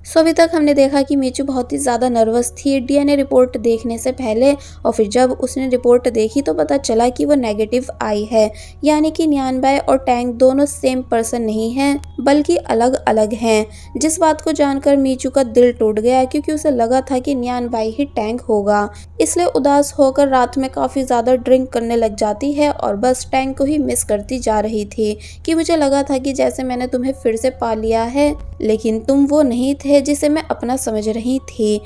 सो अभी तक हमने देखा कि मीचू बहुत ही ज़्यादा नर्वस थी डीएनए रिपोर्ट देखने से पहले, और फिर जब उसने रिपोर्ट देखी तो पता चला कि वो नेगेटिव आई है। यानी कि न्यानबाई और टैंग दोनों सेम पर्सन नहीं हैं, बल्कि अलग अलग हैं। जिस बात को जानकर मीचू का दिल टूट गया, क्योंकि उसे लगा था कि न्यानबाई ही टैंग होगा। इसलिए उदास होकर रात में काफ़ी ज़्यादा ड्रिंक करने लग जाती है और बस टैंग को ही मिस करती जा रही थी कि मुझे लगा था कि जैसे मैंने तुम्हें फिर से पा लिया है, लेकिन तुम वो नहीं थे जिसे मैं अपना समझ रही थी।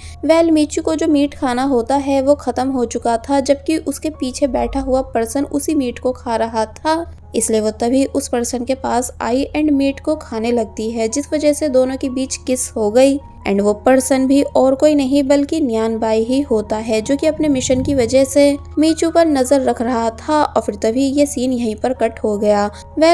मीचू को जो मीट खाना होता है वो खत्म हो चुका था, जबकि उसके पीछे बैठा हुआ पर्सन उसी मीट को खा रहा था। इसलिए वो तभी उस पर्सन के पास आई एंड मीट को खाने लगती है, जिस वजह से दोनों के बीच किस हो गई। एंड वो पर्सन भी और कोई नहीं बल्कि न्यानबाई ही होता है, जो कि अपने मिशन की वजह से मीचू पर नजर रख रहा था। और फिर तभी ये सीन यहीं पर कट हो गया।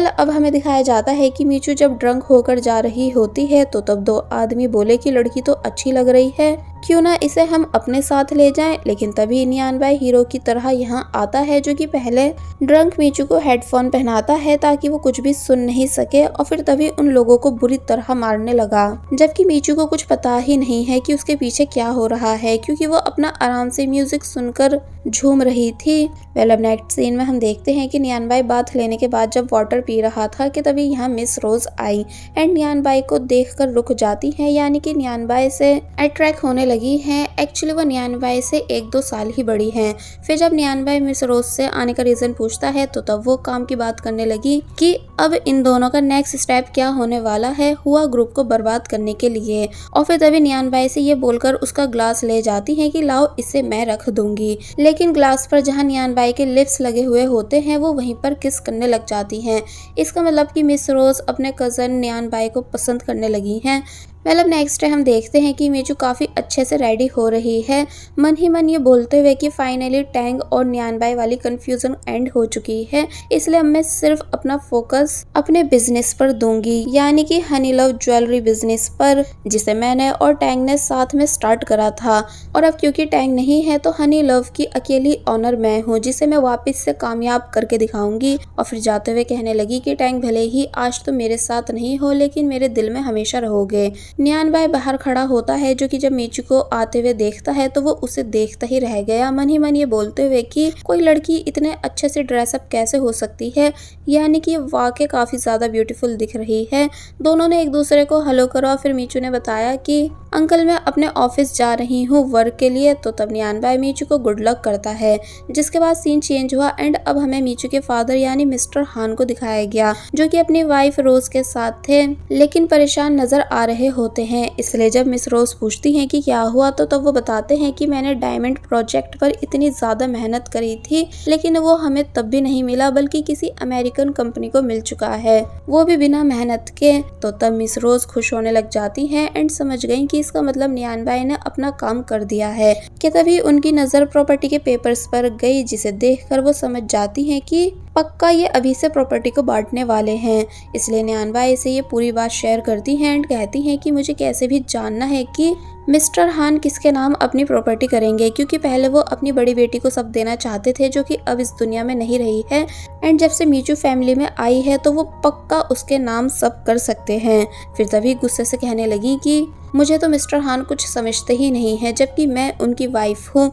अब हमें दिखाया जाता है कि मीचू जब ड्रंक होकर जा रही होती है तो तब दो आदमी बोले कि लड़की तो अच्छी लग रही है, क्यों ना इसे हम अपने साथ ले जाएं। लेकिन तभी न्यानबाई हीरो की तरह यहाँ आता है, जो कि पहले ड्रंक मीचू को हेडफोन पहनाता है ताकि वो कुछ भी सुन नहीं सके, और फिर तभी उन लोगों को बुरी तरह मारने लगा, जबकि मीचू को कुछ पता ही नहीं है कि उसके पीछे क्या हो रहा है, क्योंकि वो अपना आराम से म्यूजिक सुनकर झूम रही थी। अब नेक्स्ट सीन में हम देखते हैं कि न्यानबाई बाथ लेने के बाद जब वाटर पी रहा था कि तभी यहाँ मिस रोज आई एंड न्यानबाई को देखकर रुक जाती है, यानी कि न्यानबाई से अट्रैक्ट होने लगी हैं। एक्चुअली वो न्यानबाई से 1-2 साल ही बड़ी हैं। फिर जब न्यानबाई मिस रोज से आने का रीजन पूछता है तो तब वो काम की बात करने लगी कि अब इन दोनों का नेक्स्ट स्टेप क्या होने वाला है हुआ ग्रुप को बर्बाद करने के लिए। और फिर तभी न्यानबाई से ये बोलकर उसका ग्लास ले जाती है कि लाओ इसे मैं रख दूंगी, लेकिन ग्लास पर जहाँ न्यानबाई के लिप्स लगे हुए होते हैं वो वहीं पर किस करने लग जाती हैं। इसका मतलब कि मिस रोज अपने कजन न्यानबाई को पसंद करने लगी हैं। नेक्स्ट डे हम देखते हैं कि मीचू काफ़ी अच्छे से रेडी हो रही है, मन ही मन ये बोलते हुए कि फाइनली टैंग और न्यानबाई वाली कंफ्यूजन एंड हो चुकी है, इसलिए अब मैं सिर्फ अपना फोकस अपने बिजनेस पर दूंगी, यानी कि हनी लव ज्वेलरी बिजनेस पर, जिसे मैंने और टैंग ने साथ में स्टार्ट करा था। और अब क्योंकि टैंग नहीं है तो हनी लव की अकेली ऑनर मैं हूँ, जिसे मैं वापस से कामयाब करके दिखाऊंगी। और फिर जाते हुए कहने लगी कि टैंग भले ही आज तो मेरे साथ नहीं हो, लेकिन मेरे दिल में हमेशा रहोगे। न्यानबाई बाहर खड़ा होता है, जो कि जब मीचू को आते हुए देखता है तो वो उसे देखता ही रह गया, मन ही मन ये बोलते हुए कि कोई लड़की इतने अच्छे से ड्रेसअप कैसे हो सकती है, यानी कि वाकई काफी ज्यादा ब्यूटीफुल दिख रही है। दोनों ने एक दूसरे को हेलो करा। फिर मीचू ने बताया कि अंकल मैं अपने ऑफिस जा रही हूँ वर्क के लिए, तो तब न्यानबाई मीचू को गुड लक करता है, जिसके बाद सीन चेंज हुआ एंड अब हमें मीचू के फादर यानी मिस्टर हान को दिखाया गया, जो कि अपनी वाइफ रोज के साथ थे, लेकिन परेशान नजर आ रहे होते हैं। इसलिए जब मिस रोज पूछती हैं कि क्या हुआ तो तब वो बताते हैं कि मैंने डायमंड प्रोजेक्ट पर इतनी ज्यादा मेहनत करी थी, लेकिन वो हमें तब भी नहीं मिला बल्कि किसी अमेरिकन कंपनी को मिल चुका है, वो भी बिना मेहनत के। तो तब मिस रोज खुश होने लग जाती हैं एंड समझ गई कि इसका मतलब न्यानबाई ने अपना काम कर दिया है। कि तभी उनकी नजर प्रॉपर्टी के पेपर्स पर गई, जिसे देखकर वो समझ जाती हैं कि पक्का ये अभी से प्रॉपर्टी को बांटने वाले हैं। इसलिए न्यानबाई से ये पूरी बात शेयर करती हैं एंड कहती हैं कि मुझे कैसे भी जानना है कि मिस्टर हान किसके नाम अपनी प्रॉपर्टी करेंगे, क्योंकि पहले वो अपनी बड़ी बेटी को सब देना चाहते थे, जो कि अब इस दुनिया में नहीं रही है। एंड जब से मीचू फैमिली में आई है तो वो पक्का उसके नाम सब कर सकते हैं। फिर तभी गुस्से से कहने लगी कि मुझे तो मिस्टर हान कुछ समझते ही नहीं है, जबकि मैं उनकी वाइफ हूँ।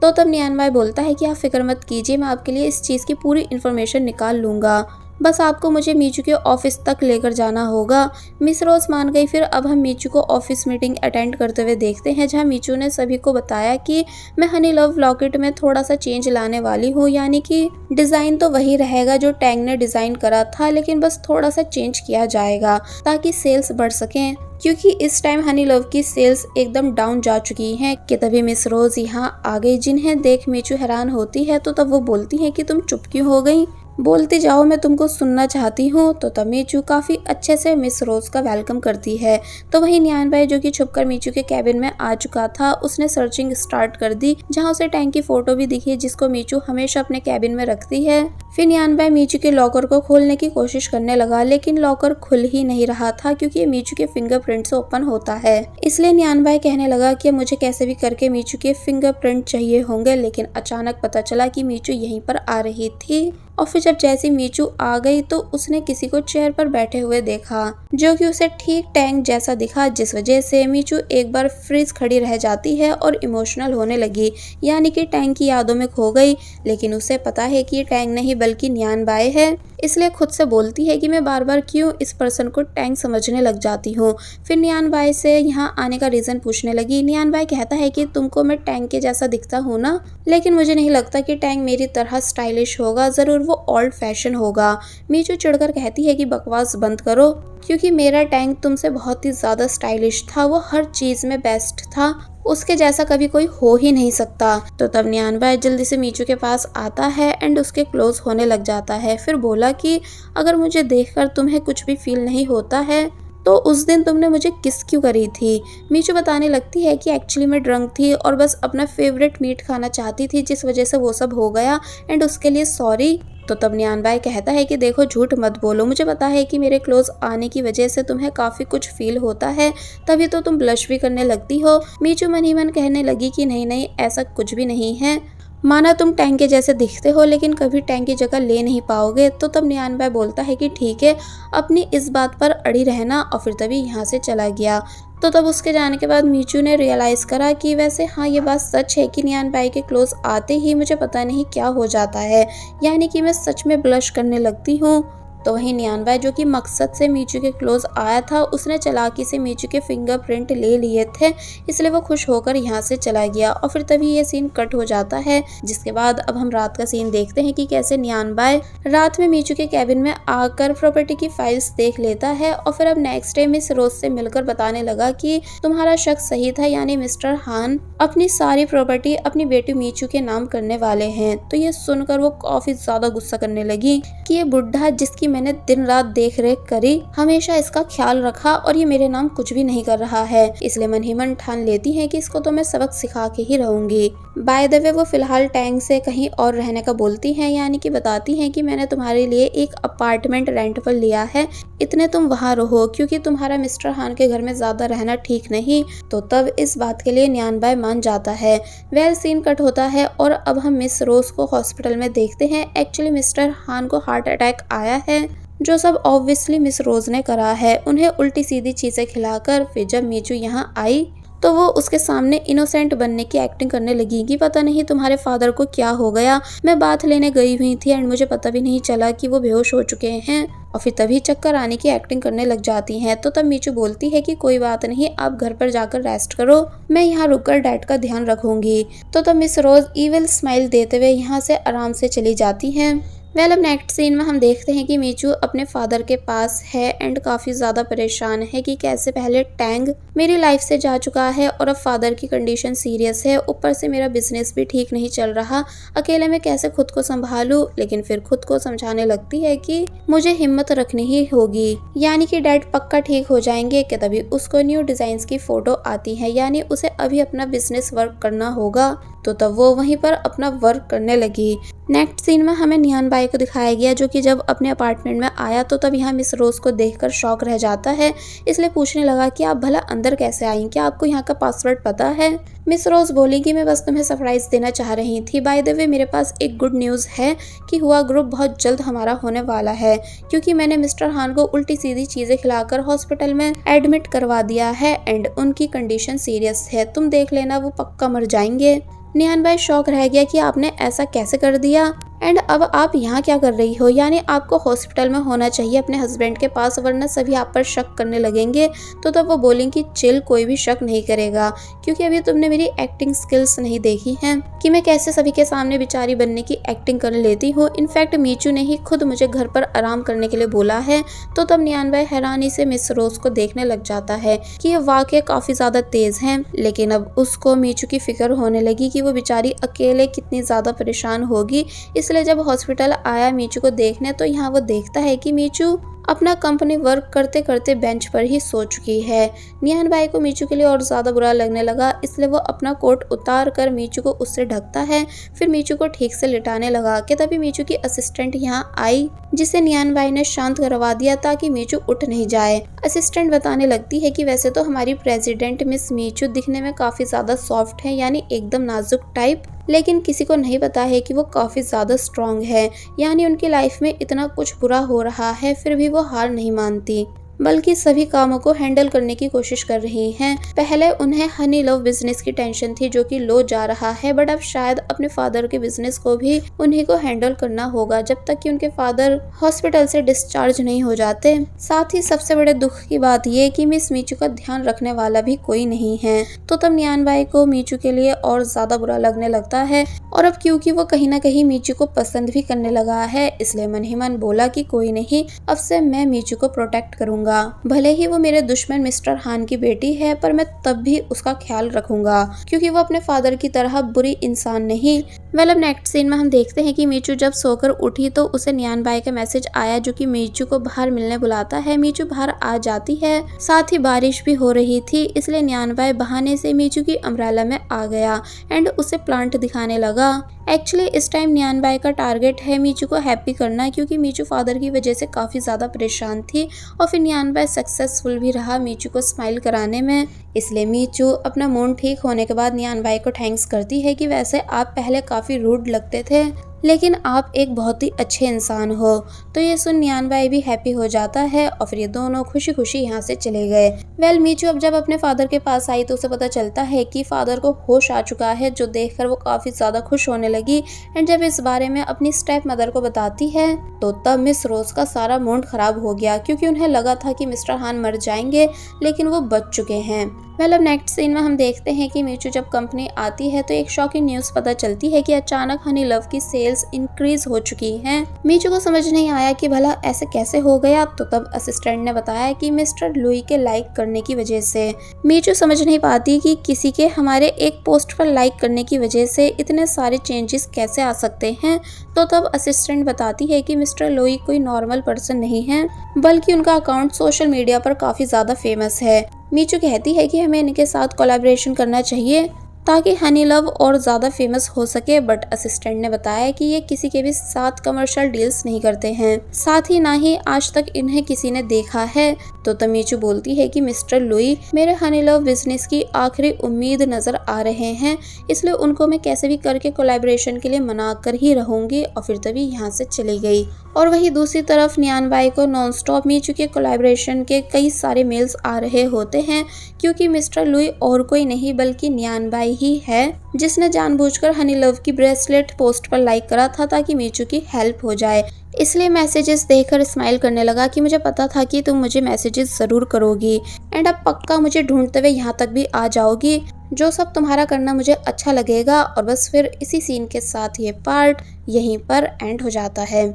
तो तब न्यानबाई बोलता है कि आप फिक्र मत कीजिए, मैं आपके लिए इस चीज़ की पूरी इन्फॉर्मेशन निकाल लूँगा, बस आपको मुझे मीचू के ऑफिस तक लेकर जाना होगा। मिस रोज मान गई। फिर अब हम मीचू को ऑफिस मीटिंग अटेंड करते हुए देखते हैं, जहां मीचू ने सभी को बताया कि मैं हनी लव लॉकेट में थोड़ा सा चेंज लाने वाली हूँ, यानी कि डिज़ाइन तो वही रहेगा जो टैंग ने डिज़ाइन करा था, लेकिन बस थोड़ा सा चेंज किया जाएगा ताकि सेल्स बढ़ सकें, क्योंकि इस टाइम हनी लव की सेल्स एकदम डाउन जा चुकी हैं। कि तभी मिस रोज यहाँ आ गई, जिन्हें देख मीचू हैरान होती है। तो तब वो बोलती है कि तुम चुप क्यों हो गई, बोलती जाओ, मैं तुमको सुनना चाहती हूँ। तो तब मीचू काफ़ी अच्छे से मिस रोज का वेलकम करती है। तो वहीं न्यानबाई, जो कि छुपकर मीचू के कैबिन में आ चुका था, उसने सर्चिंग स्टार्ट कर दी, जहाँ उसे टैंक की फोटो भी दिखी, जिसको मीचू हमेशा अपने कैबिन में रखती है। फिर न्यानबाई मीचू के लॉकर को खोलने की कोशिश करने लगा, लेकिन लॉकर खुल ही नहीं रहा था, क्योंकि मीचू के फिंगरप्रिंट से ओपन होता है। इसलिए न्यानबाई कहने लगा कि मुझे कैसे भी करके मीचू के फिंगरप्रिंट चाहिए होंगे, लेकिन अचानक पता चला कि मीचू यहीं पर आ रही थी और फिर जब जैसी मीचू आ गई तो उसने किसी को चेयर पर बैठे हुए देखा जो कि उसे ठीक टैंक जैसा दिखा, जिस वजह से मीचू एक बार फ्रीज खड़ी रह जाती है और इमोशनल होने लगी, यानी कि टैंक की यादों में खो गई। लेकिन उसे पता है कि ये टैंक नहीं बल्कि न्यान बाय है, इसलिए खुद से बोलती है कि मैं बार बार क्यों इस पर्सन को टैंक समझने लग जाती हूँ। फिर नियान बाय से यहाँ आने का रीजन पूछने लगी। नियान बाय कहता है कि तुमको मैं टैंक के जैसा दिखता हूँ ना, लेकिन मुझे नहीं लगता कि टैंक मेरी तरह स्टाइलिश होगा, जरूर वो ओल्ड फैशन होगा। मीचू चिढ़कर कहती है कि बकवास बंद करो, क्योंकि मेरा टैंक तुमसे बहुत ही ज्यादा स्टाइलिश था, वो हर चीज में बेस्ट था, उसके जैसा कभी कोई हो ही नहीं सकता। तो तब नियान बाय जल्दी से मीचू के पास आता है एंड उसके क्लोज होने लग जाता है। फिर बोला कि अगर मुझे देखकर तुम्हें कुछ भी फील नहीं होता है तो उस दिन तुमने मुझे किस क्यों करी थी। मीचू बताने लगती है कि एक्चुअली मैं ड्रंक थी और बस अपना फेवरेट मीट खाना चाहती थी, जिस वजह से वो सब हो गया एंड उसके लिए सॉरी। तो तब नियान बाय कहता है कि देखो झूठ मत बोलो, मुझे पता है कि मेरे क्लोज आने की वजह से तुम्हें काफी कुछ फील होता है, तभी तो तुम ब्लश भी करने लगती हो। मीचू मन ही मन कहने लगी कि नहीं नहीं, ऐसा कुछ भी नहीं है, माना तुम टैंक के जैसे दिखते हो लेकिन कभी टैंक की जगह ले नहीं पाओगे। तो तब नियान बाय बोलता है कि ठीक है, अपनी इस बात पर अड़ी रहना, और फिर तभी यहाँ से चला गया। तो तब उसके जाने के बाद मीचू ने रियलाइज करा कि वैसे हाँ ये बात सच है कि नियान बाय के क्लोज आते ही मुझे पता नहीं क्या हो जाता है, यानी कि मैं सच में ब्लश करने लगती हूँ। तो वहीं नियान बाय जो कि मकसद से मीचू के क्लोज आया था, उसने चालाकी से मीचू के फिंगरप्रिंट ले लिए थे, इसलिए वो खुश होकर यहाँ से चला गया। और फिर तभी ये सीन कट हो जाता है, जिसके बाद अब हम रात का सीन देखते हैं कि कैसे नियान बाय रात में मीचू के कैबिन में आकर प्रॉपर्टी की फाइल्स देख लेता है। और फिर अब नेक्स्ट डे मिस रोज से मिलकर बताने लगा कि तुम्हारा शक सही था, यानी मिस्टर हान अपनी सारी प्रॉपर्टी अपनी बेटी मीचू के नाम करने वाले हैं। तो ये सुनकर वो काफी ज्यादा गुस्सा करने लगी कि ये बुढ़ा जिसकी मैंने दिन रात देख रेख करी, हमेशा इसका ख्याल रखा और ये मेरे नाम कुछ भी नहीं कर रहा है, इसलिए मन ही मन ठान लेती है कि इसको तो मैं सबक सिखा के ही रहूंगी। बाय द वे वो फिलहाल टैंक से कहीं और रहने का बोलती हैं, यानी कि बताती हैं कि मैंने तुम्हारे लिए एक अपार्टमेंट रेंट पर लिया है, इतने तुम वहाँ रहो, क्योंकि तुम्हारा मिस्टर हान के घर में ज्यादा रहना ठीक नहीं। तो तब इस बात के लिए नियान बाय मान जाता है। वेल सीन कट होता है और अब हम मिस रोज को हॉस्पिटल में देखते हैं। एक्चुअली मिस्टर हान को हार्ट अटैक आया है, जो सब ऑब्वियसली मिस रोज ने करा है, उन्हें उल्टी सीधी चीजें खिलाकर। फिर जब मीचू यहाँ आई तो वो उसके सामने इनोसेंट बनने की एक्टिंग करने लगी कि पता नहीं तुम्हारे फादर को क्या हो गया, मैं बात लेने गई हुई थी एंड मुझे पता भी नहीं चला कि वो बेहोश हो चुके हैं, और फिर तभी चक्कर आने की एक्टिंग करने लग जाती हैं। तो तब मीचू बोलती है कि कोई बात नहीं, आप घर पर जाकर रेस्ट करो, मैं यहाँ रुककर डैड का ध्यान रखूंगी। तो तब मिस रोज इविल स्माइल देते हुए यहाँ से आराम से चली जाती हैं। वेल अब नेक्स्ट सीन में हम देखते हैं कि मीचू अपने फादर के पास है एंड काफी ज्यादा परेशान है कि कैसे पहले टैंग मेरी लाइफ से जा चुका है और अब फादर की कंडीशन सीरियस है, ऊपर से मेरा बिजनेस भी ठीक नहीं चल रहा, अकेले में कैसे खुद को संभालूं। लेकिन फिर खुद को समझाने लगती है कि मुझे हिम्मत रखनी ही होगी, यानी कि डैड पक्का ठीक हो जाएंगे। कि तभी उसको न्यू डिजाइन की फोटो आती है, यानी उसे अभी अपना बिजनेस वर्क करना होगा। तो तब वो वहीं पर अपना वर्क करने लगी। नेक्स्ट सीन में हमें नियान बाय को दिखाया गया, जो कि जब अपने अपार्टमेंट में आया तो तब यहाँ मिस रोज को देखकर शॉक रह जाता है, इसलिए पूछने लगा कि आप भला अंदर कैसे आई, क्या आपको यहाँ का पासवर्ड पता है। मिस रोज बोली कि मैं बस तुम्हें सरप्राइज देना चाह रही थी। बाय द वे मेरे पास एक गुड न्यूज है कि हुआ ग्रुप बहुत जल्द हमारा होने वाला है, क्योंकि मैंने मिस्टर हान को उल्टी सीधी चीजें खिलाकर हॉस्पिटल में एडमिट करवा दिया है एंड उनकी कंडीशन सीरियस है, तुम देख लेना वो पक्का मर जाएंगे। नियान बाय शॉक रह गया कि आपने ऐसा कैसे कर दिया एंड अब आप यहाँ क्या कर रही हो, यानी आपको हॉस्पिटल में होना चाहिए अपने हस्बैंड के पास, वरना सभी आप पर शक करने लगेंगे। तो तब वो बोलेंगे कि चिल, कोई भी शक नहीं करेगा, क्योंकि अभी तुमने मेरी एक्टिंग स्किल्स नहीं देखी हैं कि मैं कैसे सभी के सामने बेचारी बनने की एक्टिंग कर लेती हूँ। इनफैक्ट मीचू ने ही खुद मुझे घर पर आराम करने के लिए बोला है। तो तब नियान बाय हैरानी से मिस रोज को देखने लग जाता है कि ये वाकई काफी ज्यादा तेज है, लेकिन अब उसको मीचू की फिक्र होने लगी कि वो बेचारी अकेले कितनी ज्यादा परेशान होगी। इसलिए जब हॉस्पिटल आया मीचू को देखने तो यहाँ वो देखता है कि मीचू अपना कंपनी वर्क करते करते बेंच पर ही सो चुकी है। नियान बाय को मीचू के लिए और ज्यादा बुरा लगने लगा, इसलिए वो अपना कोट उतार कर मीचू को उससे ढकता है, फिर मीचू को ठीक से लिटाने लगा। कि तभी मीचू की असिस्टेंट यहाँ आई, जिसे नियान बाय ने शांत करवा दिया ताकि मीचू उठ नहीं जाए। असिस्टेंट बताने लगती है कि वैसे तो हमारी प्रेसिडेंट मिस मीचू दिखने में काफी ज्यादा सॉफ्ट है, यानी एकदम नाजुक टाइप, लेकिन किसी को नहीं पता है कि वो काफ़ी ज़्यादा स्ट्रॉन्ग है, यानी उनकी लाइफ में इतना कुछ बुरा हो रहा है फिर भी वो हार नहीं मानती, बल्कि सभी कामों को हैंडल करने की कोशिश कर रही हैं। पहले उन्हें हनी लव बिजनेस की टेंशन थी जो कि लो जा रहा है, बट अब शायद अपने फादर के बिजनेस को भी उन्हीं को हैंडल करना होगा जब तक कि उनके फादर हॉस्पिटल से डिस्चार्ज नहीं हो जाते। साथ ही सबसे बड़े दुख की बात ये कि मिस मीचू का ध्यान रखने वाला भी कोई नहीं है। तो तब नियान बाई को मीचू के लिए और ज्यादा बुरा लगने लगता है, और अब क्योंकि वो कहीं ना कहीं मीचू को पसंद भी करने लगा है, इसलिए मन ही मन बोला कि कोई नहीं, अब से मैं मीचू को प्रोटेक्ट करूंगा। भले ही वो मेरे दुश्मन मिस्टर हान की बेटी है, पर मैं तब भी उसका ख्याल रखूंगा क्योंकि वो अपने फादर की तरह बुरी इंसान नहीं। अब नेक्स्ट सीन में हम देखते हैं कि मीचू जब सोकर उठी तो उसे नियान बाई का मैसेज आया जो कि मीचू को बाहर मिलने बुलाता है। मीचू बाहर आ जाती है, साथ ही बारिश भी हो रही थी, इसलिए नियान बाई बहाने से मीचू की अम्ब्रेला में आ गया एंड उसे प्लांट दिखाने लगा। एक्चुअली इस टाइम नियान बाई का टारगेट है मीचू को हैप्पी करना, क्योंकि मीचू फादर की वजह से काफी ज्यादा परेशान थी और फिर नियान बाई सक्सेसफुल भी रहा मीचू को स्माइल कराने में। इसलिए मीचू अपना मूड ठीक होने के बाद नियान बाई को थैंक्स करती है कि वैसे आप पहले काफी रूड लगते थे, लेकिन आप एक बहुत ही अच्छे इंसान हो। तो ये सुन नियान बाई भी हैप्पी हो जाता है और फिर ये दोनों खुशी खुशी यहाँ से चले गए। मीचू अब जब अपने फादर के पास आई तो उसे पता चलता है कि फादर को होश आ चुका है, जो देखकर वो काफी ज्यादा खुश होने लगी। एंड जब इस बारे में अपनी स्टेप मदर को बताती है तो तब मिस रोज का सारा मूड खराब हो गया, क्योंकि उन्हें लगा था कि मिस्टर हान मर जाएंगे, लेकिन वो बच चुके हैं। नेक्स्ट सीन में हम देखते हैं कि मीचू जब कंपनी आती है तो एक शॉकिंग न्यूज पता चलती है कि अचानक हनी लव की सेल्स इंक्रीज हो चुकी हैं। मीचू को समझ नहीं आया कि भला ऐसे कैसे हो गया, तो तब असिस्टेंट ने बताया कि मिस्टर लुई के लाइक करने की वजह से। मीचू समझ नहीं पाती कि किसी के हमारे एक पोस्ट पर लाइक करने की वजह से इतने सारे चेंजेस कैसे आ सकते हैं। तो तब असिस्टेंट बताती है कि मिस्टर लुई कोई नॉर्मल पर्सन नहीं है, बल्कि उनका अकाउंट सोशल मीडिया पर काफी ज्यादा फेमस है। मीचू कहती है कि हमें इनके साथ कोलैबोरेशन करना चाहिए ताकि हनी लव और ज़्यादा फेमस हो सके, बट असिस्टेंट ने बताया कि ये किसी के भी साथ कमर्शियल डील्स नहीं करते हैं, साथ ही ना ही आज तक इन्हें किसी ने देखा है। तो तमीचू बोलती है कि मिस्टर लुई मेरे हनी लव बिजनेस की आखिरी उम्मीद नजर आ रहे हैं, इसलिए उनको मैं कैसे भी करके कोलैबोरेशन के लिए मना कर ही रहूंगी। और फिर तभी यहाँ से चली गई। और वहीं दूसरी तरफ नियान बाई को नॉन स्टॉप मीचू के कोलैबोरेशन के कई सारे मेल्स आ रहे होते हैं, क्योंकि मिस्टर लुई और कोई नहीं बल्कि नियान बाई ही है, जिसने जानबूझकर हनी लव की ब्रेसलेट पोस्ट पर लाइक करा था ताकि मीचू की हेल्प हो जाए। इसलिए मैसेजेस देखकर स्माइल करने लगा कि मुझे पता था कि तुम मुझे मैसेजेस जरूर करोगी एंड अब पक्का मुझे ढूंढते हुए यहाँ तक भी आ जाओगी। जो सब तुम्हारा करना मुझे अच्छा लगेगा। और बस फिर इसी सीन के साथ ये पार्ट यहीं पर एंड हो जाता है।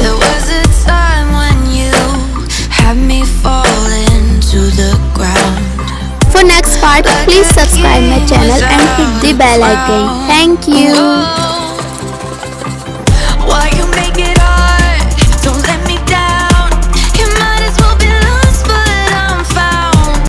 There was a time when you had me falling to the ground. For next part, please subscribe my channel and hit the bell icon. Thank you.